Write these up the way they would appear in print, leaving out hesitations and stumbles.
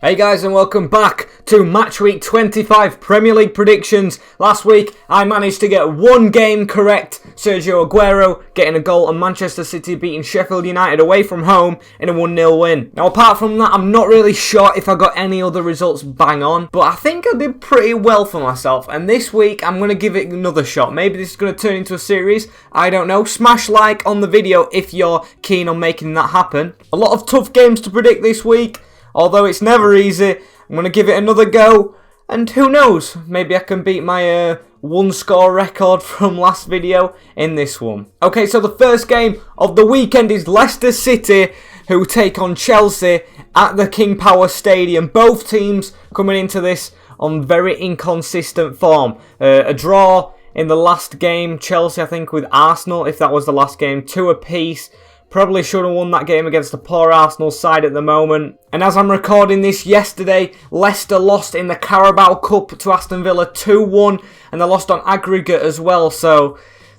Hey guys, and welcome back to Matchweek 25 Premier League predictions. Last week I managed to get one game correct, Sergio Aguero getting a goal and Manchester City beating Sheffield United away from home in a 1-0 win. Now apart from that, I'm not really sure if I got any other results bang on, but I think I did pretty well for myself, and this week I'm going to give it another shot. Maybe this is going to turn into a series, I don't know. Smash like on the video if you're keen on making that happen. A lot of tough games to predict this week. Although it's never easy, I'm going to give it another go, and who knows, maybe I can beat my one score record from last video in this one. Okay, so the first game of the weekend is Leicester City, who take on Chelsea at the King Power Stadium. Both teams coming into this on very inconsistent form. A draw in the last game, Chelsea I think with Arsenal, if that was the last game, 2 apiece. Probably should have won that game against the poor Arsenal side at the moment. And as I'm recording this yesterday, Leicester lost in the Carabao Cup to Aston Villa 2-1. And they lost on aggregate as well. So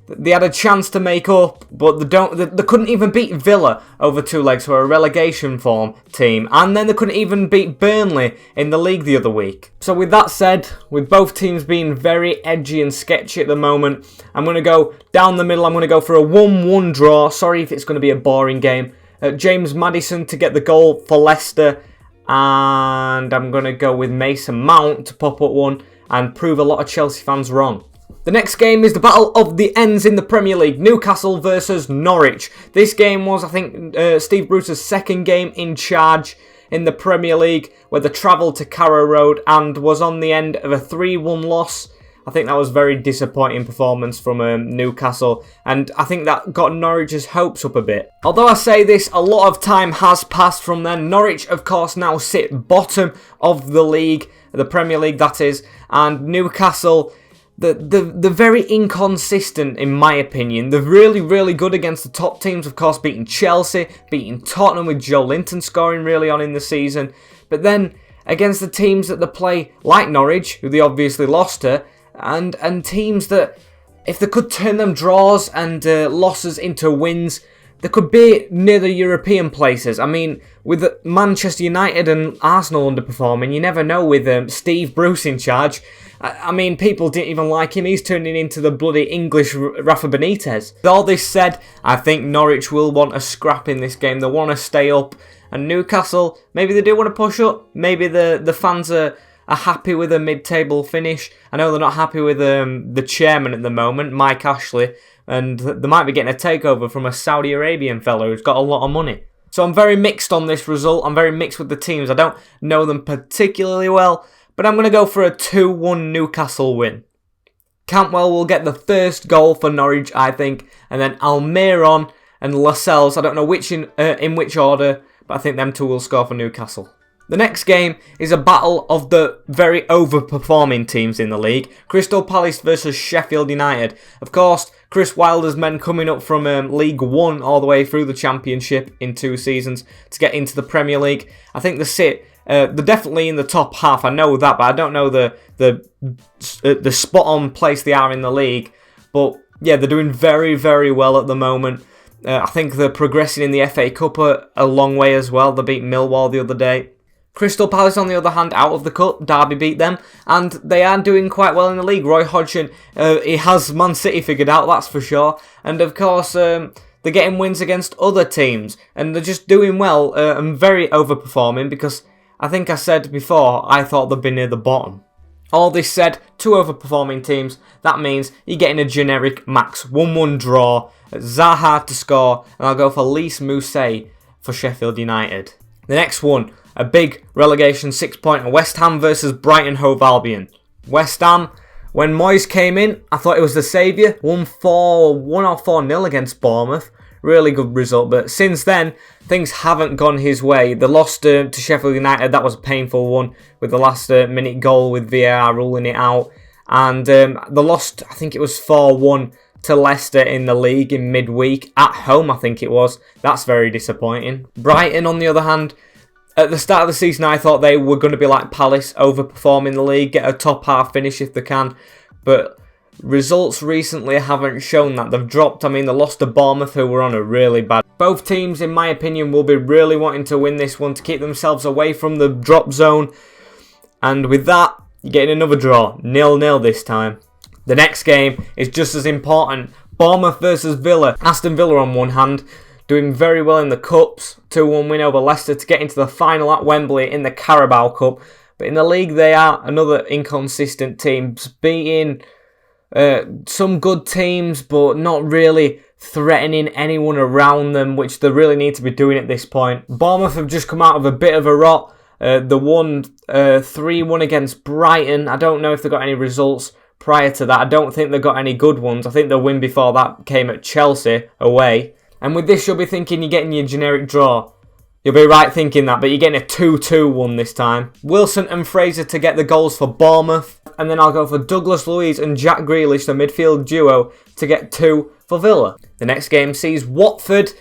they had a chance to make up. But they couldn't even beat Villa over 2 legs, who are a relegation form team. And then they couldn't even beat Burnley in the league the other week. So with that said, with both teams being very edgy and sketchy at the moment, I'm going to go down the middle. I'm going to go for a 1-1 draw. Sorry if it's going to be a boring game. James Maddison to get the goal for Leicester. And I'm going to go with Mason Mount to pop up one and prove a lot of Chelsea fans wrong. The next game is the battle of the ends in the Premier League. Newcastle versus Norwich. This game was, I think, Steve Bruce's second game in charge in the Premier League, where they travelled to Carrow Road and was on the end of a 3-1 loss. I think that was a very disappointing performance from Newcastle, and I think that got Norwich's hopes up a bit. Although I say this, a lot of time has passed from then. Norwich, of course, now sit bottom of the league, the Premier League that is, and Newcastle, they're very inconsistent in my opinion. They're really, really good against the top teams, of course, beating Chelsea, beating Tottenham with Joe Linton scoring really on in the season. But then against the teams that they play, like Norwich, who they obviously lost to, and teams that, if they could turn them draws and losses into wins, they could be near the European places. I mean, with Manchester United and Arsenal underperforming, you never know with Steve Bruce in charge. I mean, people didn't even like him. He's turning into the bloody English Rafa Benitez. With all this said, I think Norwich will want a scrap in this game. They want to stay up. And Newcastle, maybe they do want to push up. Maybe the fans are happy with a mid-table finish. I know they're not happy with the chairman at the moment, Mike Ashley. And they might be getting a takeover from a Saudi Arabian fellow who's got a lot of money. So I'm very mixed on this result. I'm very mixed with the teams. I don't know them particularly well, but I'm going to go for a 2-1 Newcastle win. Cantwell will get the first goal for Norwich, I think, and then Almiron and Lascelles, I don't know which in which order, but I think them two will score for Newcastle. The next game is a battle of the very overperforming teams in the league. Crystal Palace versus Sheffield United. Of course, Chris Wilder's men coming up from League 1 all the way through the Championship in 2 seasons to get into the Premier League. I think they're definitely in the top half. I know that, but I don't know the spot-on place they are in the league. But yeah, they're doing very, very well at the moment. I think they're progressing in the FA Cup a long way as well. They beat Millwall the other day. Crystal Palace, on the other hand, out of the cup. Derby beat them, and they are doing quite well in the league. Roy Hodgson, he has Man City figured out, that's for sure. And of course, they're getting wins against other teams, and they're just doing well and very overperforming, because I think I said before, I thought they'd be near the bottom. All this said, 2 overperforming teams, that means you're getting a generic max 1-1 draw. Zaha to score, and I'll go for Lys Mousset for Sheffield United. The next one, a big relegation 6-pointer, West Ham versus Brighton Hove Albion. West Ham, when Moyes came in, I thought it was the saviour. 1-1 or 4-0 against Bournemouth. Really good result, but since then, things haven't gone his way. They lost to Sheffield United, that was a painful one, with the last minute goal with VAR ruling it out. And they lost, I think it was 4-1 to Leicester in the league in midweek. At home, I think it was. That's very disappointing. Brighton, on the other hand, at the start of the season, I thought they were going to be like Palace, overperform in the league, get a top half finish if they can. But results recently haven't shown that. They've dropped. I mean, they lost to Bournemouth, who were on a really bad. Both teams, in my opinion, will be really wanting to win this one to keep themselves away from the drop zone. And with that, you're getting another draw. 0-0 this time. The next game is just as important. Bournemouth versus Villa. Aston Villa on one hand, doing very well in the Cups. 2-1 win over Leicester to get into the final at Wembley in the Carabao Cup. But in the league, they are another inconsistent team, beating some good teams, but not really threatening anyone around them, which they really need to be doing at this point. Bournemouth have just come out of a bit of a rot. They won 3-1 against Brighton. I don't know if they got any results prior to that. I don't think they got any good ones. I think the win before that came at Chelsea away. And with this, you'll be thinking you're getting your generic draw. You'll be right thinking that, but you're getting a 2-2 one this time. Wilson and Fraser to get the goals for Bournemouth. And then I'll go for Douglas Luiz and Jack Grealish, the midfield duo, to get 2 for Villa. The next game sees Watford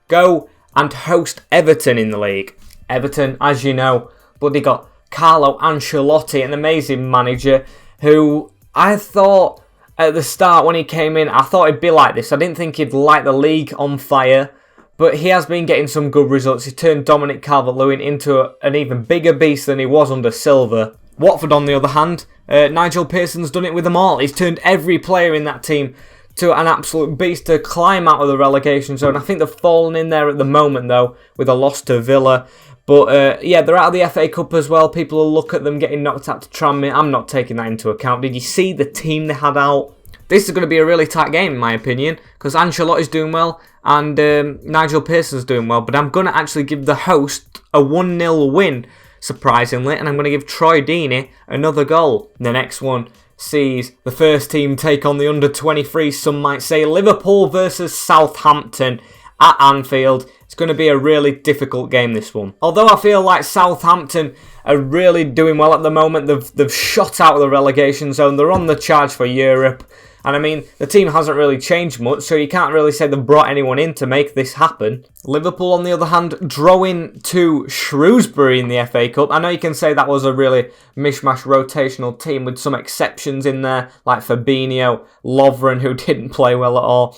go and host Everton in the league. Everton, as you know, bloody got Carlo Ancelotti, an amazing manager, who I thought at the start when he came in, I thought he'd be like this. I didn't think he'd light the league on fire, but he has been getting some good results. He turned Dominic Calvert-Lewin into an even bigger beast than he was under Silva. Watford, on the other hand, Nigel Pearson's done it with them all. He's turned every player in that team to an absolute beast to climb out of the relegation zone. I think they've fallen in there at the moment, though, with a loss to Villa. But, yeah, they're out of the FA Cup as well. People will look at them getting knocked out to Tranmere. I'm not taking that into account. Did you see the team they had out? This is going to be a really tight game, in my opinion, because Ancelotti's doing well and Nigel Pearson's doing well. But I'm going to actually give the host a 1-0 win, surprisingly, and I'm going to give Troy Deeney another goal. The next one sees the first team take on the under-23, some might say, Liverpool versus Southampton at Anfield. It's going to be a really difficult game, this one. Although I feel like Southampton are really doing well at the moment. They've shot out of the relegation zone. They're on the charge for Europe. And I mean, the team hasn't really changed much, so you can't really say they've brought anyone in to make this happen. Liverpool, on the other hand, drawing to Shrewsbury in the FA Cup. I know you can say that was a really mishmash rotational team with some exceptions in there, like Fabinho, Lovren, who didn't play well at all.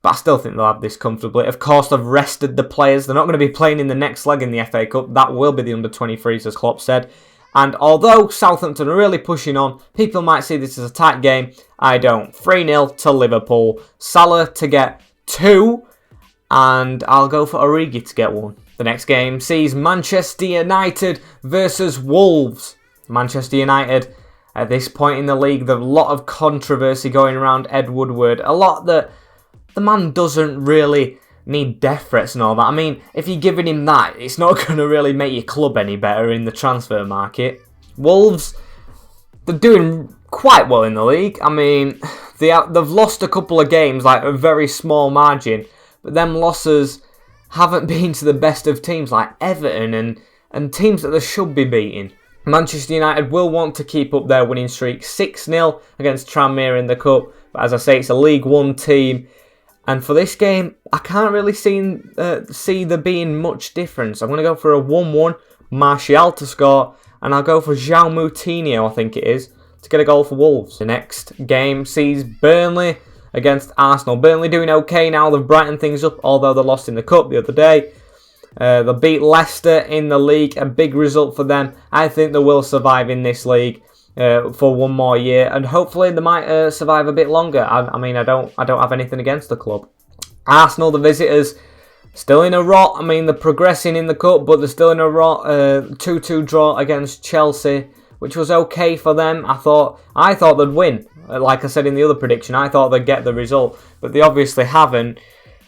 But I still think they'll have this comfortably. Of course, they've rested the players. They're not going to be playing in the next leg in the FA Cup. That will be the under-23s, as Klopp said. And although Southampton are really pushing on, people might see this as a tight game. I don't. 3-0 to Liverpool. Salah to get 2. And I'll go for Origi to get 1. The next game sees Manchester United versus Wolves. Manchester United, at this point in the league, there's a lot of controversy going around Ed Woodward. A lot that the man doesn't really need death threats and all that. I mean, if you're giving him that, it's not going to really make your club any better in the transfer market. Wolves, they're doing quite well in the league. I mean, they've lost a couple of games, like a very small margin, but them losses haven't been to the best of teams like Everton and teams that they should be beating. Manchester United will want to keep up their winning streak. 6-0 against Tranmere in the Cup, but as I say, it's a League One team. And for this game, I can't really see there being much difference. I'm going to go for a 1-1, Martial to score, and I'll go for João Moutinho, I think it is, to get a goal for Wolves. The next game sees Burnley against Arsenal. Burnley doing okay now. They've brightened things up, although they lost in the Cup the other day. They beat Leicester in the league, a big result for them. I think they will survive in this league for one more year, and hopefully they might survive a bit longer. I mean, I don't have anything against the club. Arsenal, the visitors, still in a rot. I mean, they're progressing in the Cup, but they're still in a rot. 2-2 draw against Chelsea, which was okay for them. I thought they'd win. Like I said in the other prediction, I thought they'd get the result, but they obviously haven't.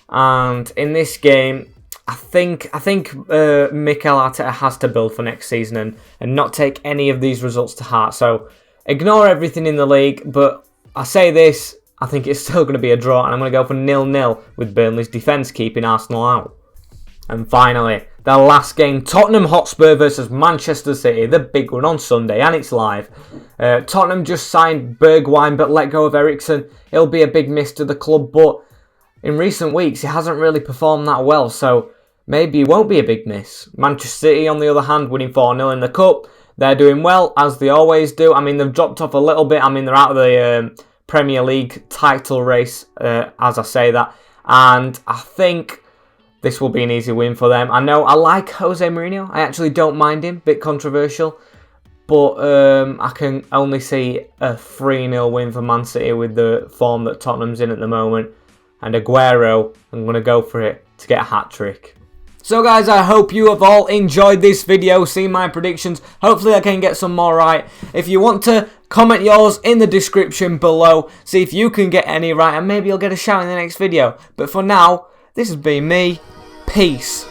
And in this game, I think Mikel Arteta has to build for next season and not take any of these results to heart. So ignore everything in the league, but I say this, I think it's still going to be a draw, and I'm going to go for 0-0 with Burnley's defence keeping Arsenal out. And finally, the last game, Tottenham Hotspur versus Manchester City, the big one on Sunday, and it's live. Tottenham just signed Bergwijn but let go of Eriksen. It'll be a big miss to the club, but in recent weeks, he hasn't really performed that well, so maybe it won't be a big miss. Manchester City, on the other hand, winning 4-0 in the Cup. They're doing well, as they always do. I mean, they've dropped off a little bit. I mean, they're out of the Premier League title race, as I say that. And I think this will be an easy win for them. I know I like Jose Mourinho. I actually don't mind him. Bit controversial. But I can only see a 3-0 win for Man City with the form that Tottenham's in at the moment. And Aguero, I'm going to go for it to get a hat-trick. So guys, I hope you have all enjoyed this video, seen my predictions. Hopefully I can get some more right. If you want to comment yours in the description below, see if you can get any right, and maybe you'll get a shout in the next video. But for now, this has been me. Peace.